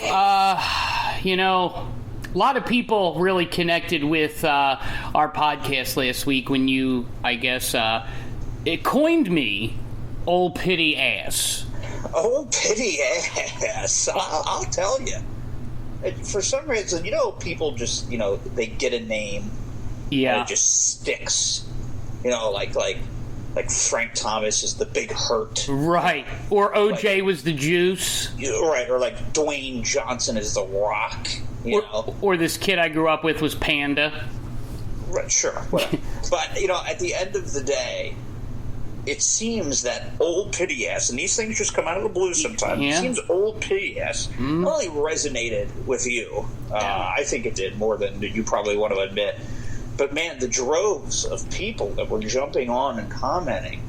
Jeff, a lot of people really connected with our podcast last week when you, I guess, it coined me Old Pity Ass. Old Pity Ass. I'll tell you. For some reason, people just, they get a name. Yeah. And it just sticks. Like Frank Thomas is the Big Hurt. Right. Or OJ was the Juice. Right. Or like Dwayne Johnson is the Rock. Or this kid I grew up with was Panda. Right, sure. But, at the end of the day, it seems that Old Pity Ass, and these things just come out of the blue sometimes. Yeah. It seems Old Pity Ass really resonated with you. I think it did more than you probably want to admit. But, man, the droves of people that were jumping on and commenting,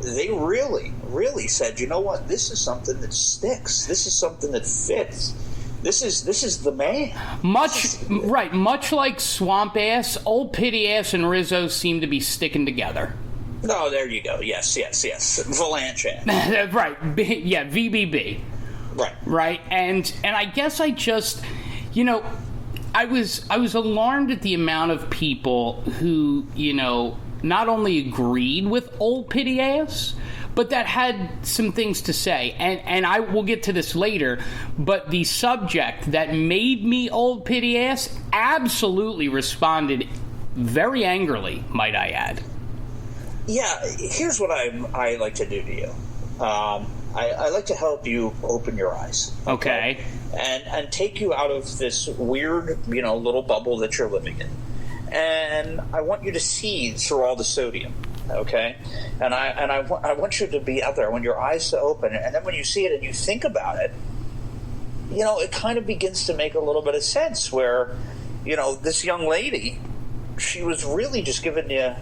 they really, really said, you know what, this is something that sticks. This is something that fits. This is the man. Much like Swamp Ass, Old Pity Ass and Rizzo seem to be sticking together. Oh, there you go. Yes. Valanche. Right. Yeah, VBB. Right. And I guess I just, I was alarmed at the amount of people who, not only agreed with Old Pity Ass, but that had some things to say. And I will get to this later, but the subject that made me Old Pity Ass absolutely responded very angrily, might I add. Yeah, here's what I like to do to you. I like to help you open your eyes. Okay. And take you out of this weird, little bubble that you're living in. And I want you to see through all the sodium, okay? And I want you to be out there. I want your eyes to open. And then when you see it and you think about it, it kind of begins to make a little bit of sense where, this young lady, she was really just giving you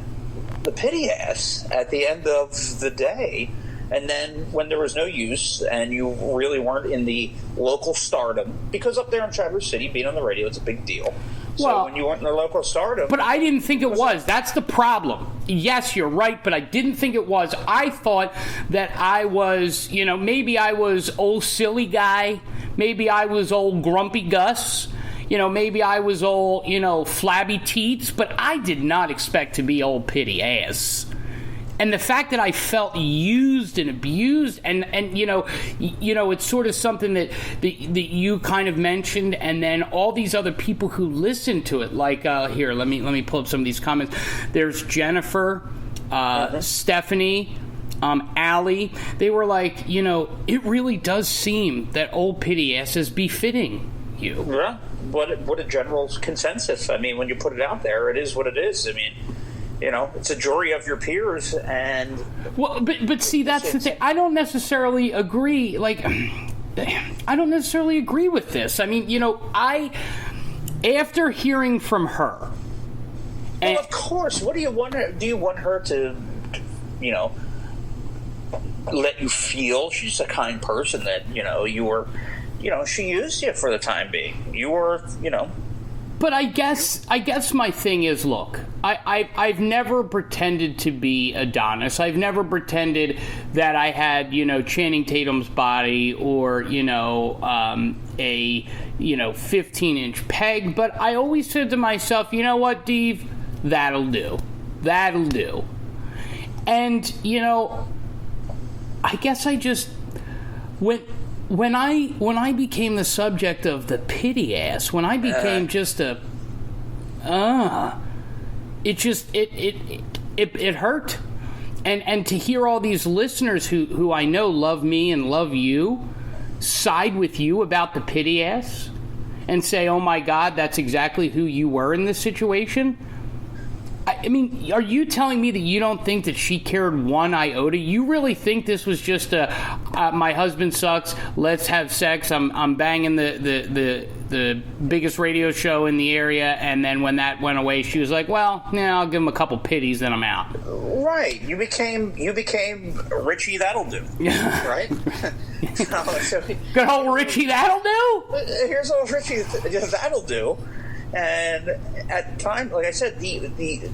the pity ass at the end of the day. And then when there was no use and you really weren't in the local stardom, because up there in Traverse City, being on the radio, it's a big deal. So when you weren't in the local stardom... But I didn't think it was. That's the problem. Yes, you're right, but I didn't think it was. I thought that I was, maybe I was old silly guy. Maybe I was old grumpy Gus. Maybe I was old, flabby teats. But I did not expect to be Old Pity Ass. And the fact that I felt used and abused, and it's sort of something that you kind of mentioned, and then all these other people who listened to it, like here, let me pull up some of these comments. There's Jennifer, Stephanie, Allie. They were like, it really does seem that Old Pity Ass is befitting you. Yeah, what a general consensus. I mean, when you put it out there, it is what it is. I mean, it's a jury of your peers, and... Well, but see, that's the thing. I don't necessarily agree, I don't necessarily agree with this. I mean, after hearing from her... Well, of course. What do you want her... Do you want her to, let you feel she's a kind person, that, you were... she used you for the time being. You were, But I guess my thing is, look, I've never pretended to be Adonis. I've never pretended that I had, Channing Tatum's body or, a 15-inch peg. But I always said to myself, you know what, Dave, that'll do. That'll do. And, I guess I just When I became the subject of the pity ass, when I became just it hurt, and to hear all these listeners who I know love me and love you side with you about the pity ass and say, oh my God, that's exactly who you were in this situation. I mean, are you telling me that you don't think that she cared one iota? You really think this was just my husband sucks, let's have sex, I'm banging the biggest radio show in the area, and then when that went away, she was like, well, yeah, I'll give him a couple pities, then I'm out. Right. You became Richie That'll Do. Right? Good old Richie That'll Do? Here's old Richie That'll Do. And at the time, like I said, the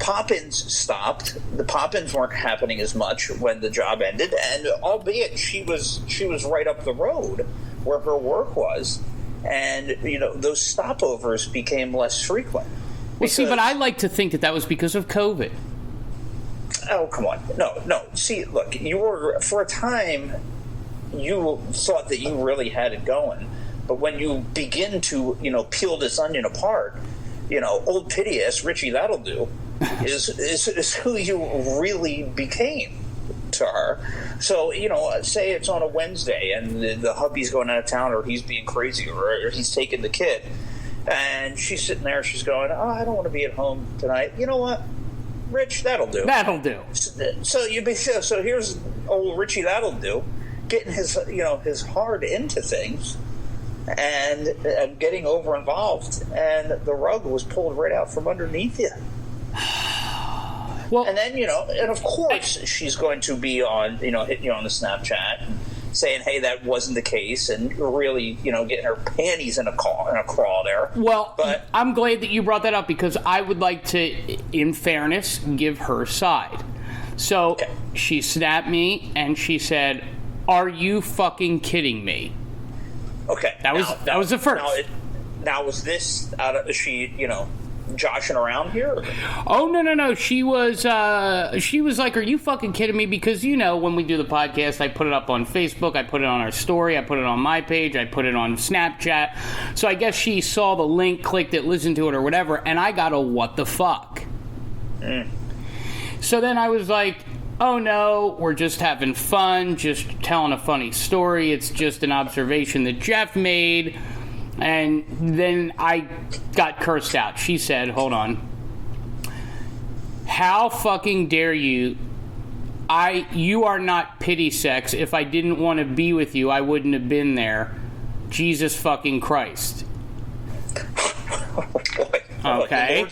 pop-ins stopped. The pop-ins weren't happening as much when the job ended, and albeit she was right up the road where her work was. And, those stopovers became less frequent. Well, see, but I like to think that was because of COVID. Oh, come on. No. See, look, for a time, you thought that you really had it going. But when you begin to, peel this onion apart, old pity-ass Richie That'll Do is who you really became to her. So, say it's on a Wednesday and the hubby's going out of town, or he's being crazy, or he's taking the kid, and she's sitting there, she's going, oh, I don't want to be at home tonight. You know what, Rich, that'll do. That'll do. So here's old Richie That'll Do getting his heart into things and getting over involved, and the rug was pulled right out from underneath you. Well, and then and of course she's going to be on hitting you on the Snapchat and saying, hey, that wasn't the case, and really getting her panties in a crawl there. Well, but I'm glad that you brought that up, because I would like to, in fairness, give her side. So okay. She snapped me and she said, "Are you fucking kidding me?" Okay, that was the first. Now was this she joshing around here? Oh, no. She was like, "Are you fucking kidding me?" Because, when we do the podcast, I put it up on Facebook, I put it on our story, I put it on my page, I put it on Snapchat. So I guess she saw the link, clicked it, listened to it or whatever, and I got a what the fuck. So then I was like, oh no, we're just having fun, just telling a funny story. It's just an observation that Jeff made. And then I got cursed out. She said, hold on. How fucking dare you? You are not pity sex. If I didn't want to be with you, I wouldn't have been there. Jesus fucking Christ. Okay.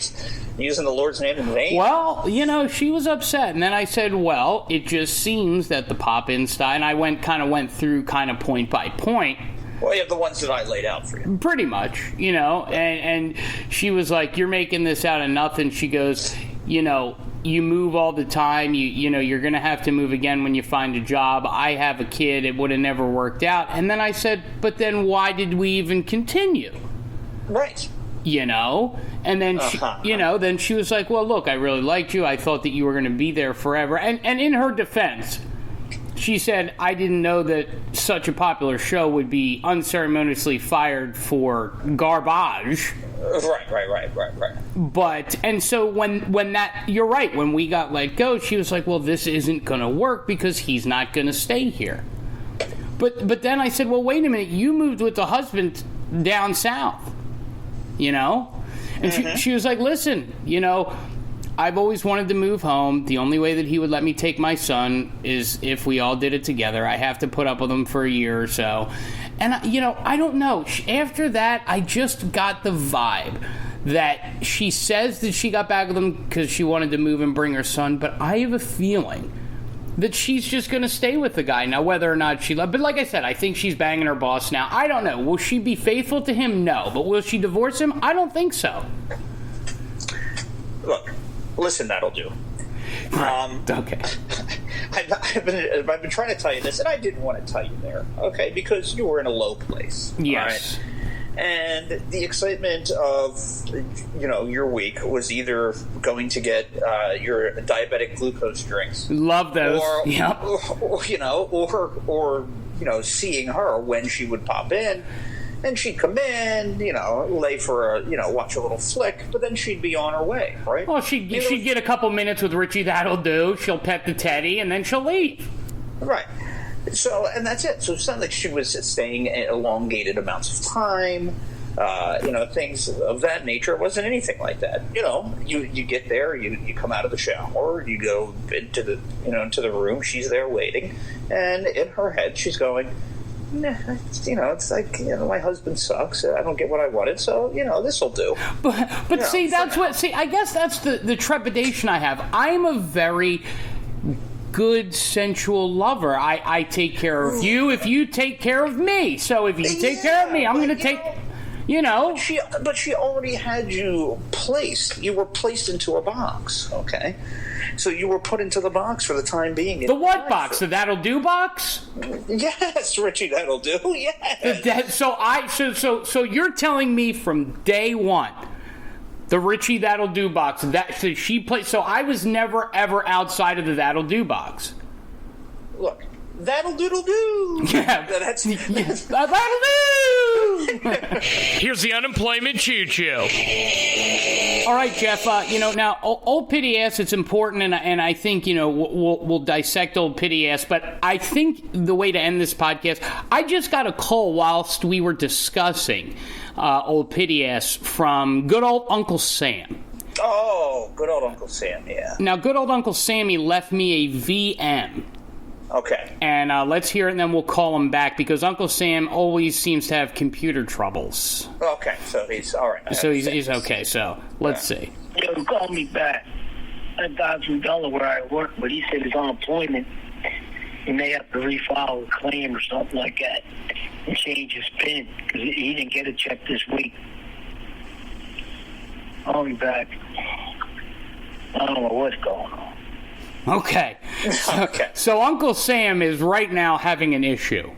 Using the Lord's name in vain? Well, she was upset. And then I said, well, it just seems that the pop-in style, and I went through point by point. Well, you have the ones that I laid out for you. Pretty much, and she was like, you're making this out of nothing. She goes, you move all the time. You're going to have to move again when you find a job. I have a kid. It would have never worked out. And then I said, but then why did we even continue? Right. And then then she was like, well, look, I really liked you. I thought that you were going to be there forever. And in her defense, she said, I didn't know that such a popular show would be unceremoniously fired for garbage. Right. But, and so when that, you're right, when we got let go, she was like, well, this isn't going to work because he's not going to stay here. But then I said, well, wait a minute, you moved with the husband down south, And she was like, listen, I've always wanted to move home. The only way that he would let me take my son is if we all did it together. I have to put up with him for a year or so. And, I don't know. After that, I just got the vibe that she says that she got back with him because she wanted to move and bring her son. But I have a feeling that she's just going to stay with the guy. Now, whether or not she loved... But like I said, I think she's banging her boss now. I don't know. Will she be faithful to him? No. But will she divorce him? I don't think so. Look. Listen, that'll do. Okay. I've been trying to tell you this, and I didn't want to tell you there, okay, because you were in a low place. Yes. Right? And the excitement of, your week was either going to get your diabetic glucose drinks. Love those. Or seeing her when she would pop in. And she'd come in, lay for watch a little flick, but then she'd be on her way, right? Well, she'd get a couple minutes with Richie, that'll do. She'll pet the teddy, and then she'll leave. Right. So, and that's it. So it's not like she was staying elongated amounts of time, things of that nature. It wasn't anything like that. You get there, you come out of the shower, you go into the room, she's there waiting, and in her head she's going, nah, it's like, my husband sucks. I don't get what I wanted, so, this'll do. But see, I guess that's the trepidation I have. I'm a very good, sensual lover. I take care of you if you take care of me. So if you take care of me, I'm going to take... But she already had you placed. You were placed into a box, okay? So you were put into the box for the time being. The what box? The That'll Do box? Yes, Richie, that'll do. Yes. So you're telling me from day one, the Richie That'll Do box, so she played. So I was never ever outside of the That'll Do box. Look, that'll doodle do. Yeah, that's that'll do. Here's the unemployment choo-choo. All right, Jeff. Now old pity ass. It's important, and I think we'll dissect old pity ass. But I think the way to end this podcast, I just got a call whilst we were discussing old pity ass from good old Uncle Sam. Oh, good old Uncle Sam. Yeah. Now, good old Uncle Sammy left me a VM. Okay. And let's hear it, and then we'll call him back, because Uncle Sam always seems to have computer troubles. Okay, so he's all right. So he's okay, so let's see. He called me back. I thought from Delaware I work, but he said he's on unemployment. He may have to refile a claim or something like that and change his PIN, because he didn't get a check this week. I'll be back. I don't know what's going on. Okay. So Uncle Sam is right now having an issue.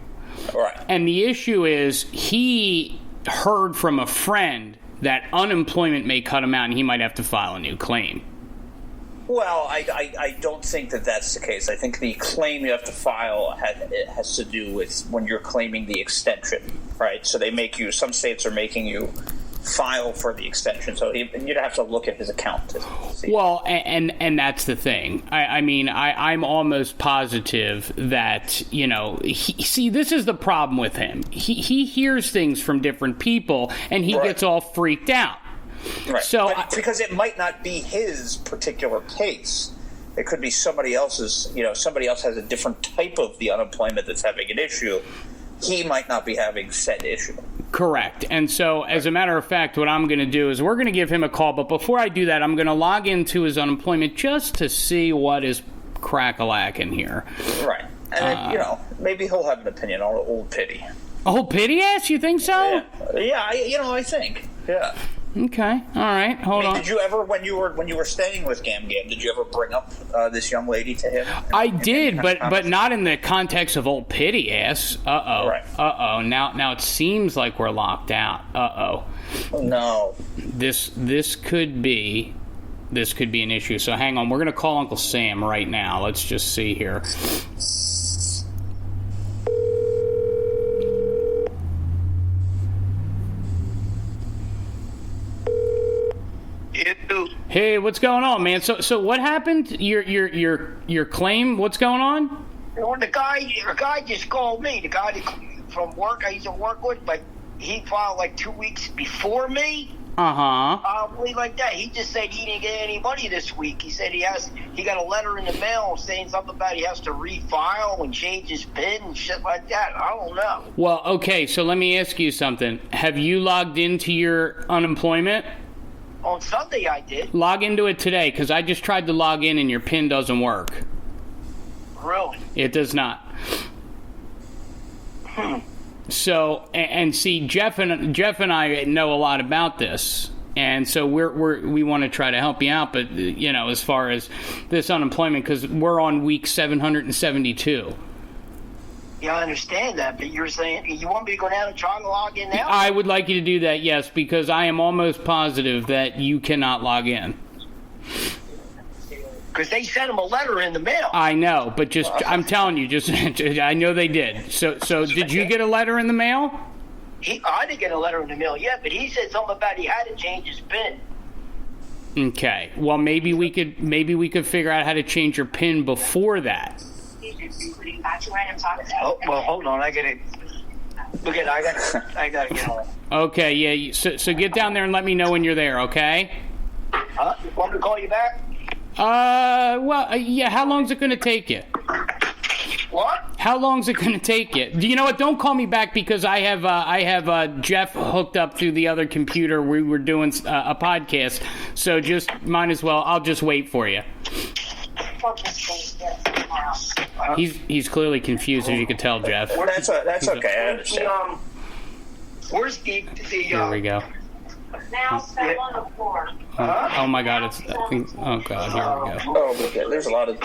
Right. And the issue is he heard from a friend that unemployment may cut him out and he might have to file a new claim. Well, I don't think that that's the case. I think the claim you have to file has to do with when you're claiming the extension, right? So some states are making you file for the extension, so you'd have to look at his account to see. Well, and that's the thing. I'm almost positive that this is the problem with him. He hears things from different people and he gets all freaked out. Right. So because it might not be his particular case. It could be somebody else's. Somebody else has a different type of the unemployment that's having an issue. He might not be having said issue. Correct. And so, as a matter of fact, what I'm going to do is we're going to give him a call. But before I do that, I'm going to log into his unemployment just to see what is crack-a-lackin' here. Right. And then, maybe he'll have an opinion on old pity. Old pity ass? You think so? Yeah. I think. Yeah. Okay. All right. Hold on. Did you ever, when you were staying with Gam, did you ever bring up this young lady to him? I did, but not in the context of old pity ass. Right. Now it seems like we're locked out. Oh, no. This could be an issue. So hang on. We're gonna call Uncle Sam right now. Let's just see here. Hey, what's going on, man? So what happened? Your claim? What's going on? Well, the guy just called me. The guy from work I used to work with, but he filed like 2 weeks before me. Probably like that. He just said he didn't get any money this week. He said he got a letter in the mail saying something about he has to refile and change his PIN and shit like that. I don't know. Well, okay. So let me ask you something. Have you logged into your unemployment? On Sunday I did. Log into it today, because I just tried to log in and your PIN doesn't work. Really? It does not. So, and see, Jeff and I know a lot about this, and so we want to try to help you out. But as far as this unemployment, because we're on week 772. Yeah, I understand that, but you're saying you want me to go down and try to log in now? I would like you to do that, yes, because I am almost positive that you cannot log in. Because they sent him a letter in the mail. I know, but I'm telling you, I know they did. So did you get a letter in the mail? I didn't get a letter in the mail yet, but he said something about he had to change his PIN. Okay. Well, maybe we could figure out how to change your PIN before that. Oh, well, hold on. I gotta get on. Okay. Yeah. So get down there and let me know when you're there. Okay. Want me to call you back? Well, yeah. How long is it going to take you? What? How long is it going to take you? You know what? Don't call me back, because I have Jeff hooked up through the other computer. We were doing a podcast, so just might as well. I'll just wait for you. He's clearly confused, as you can tell, Jeff. That's okay. I understand. Where's the Here we go. mouse fell on the floor. Oh my God! Oh God! Here we go. Oh, there's a lot of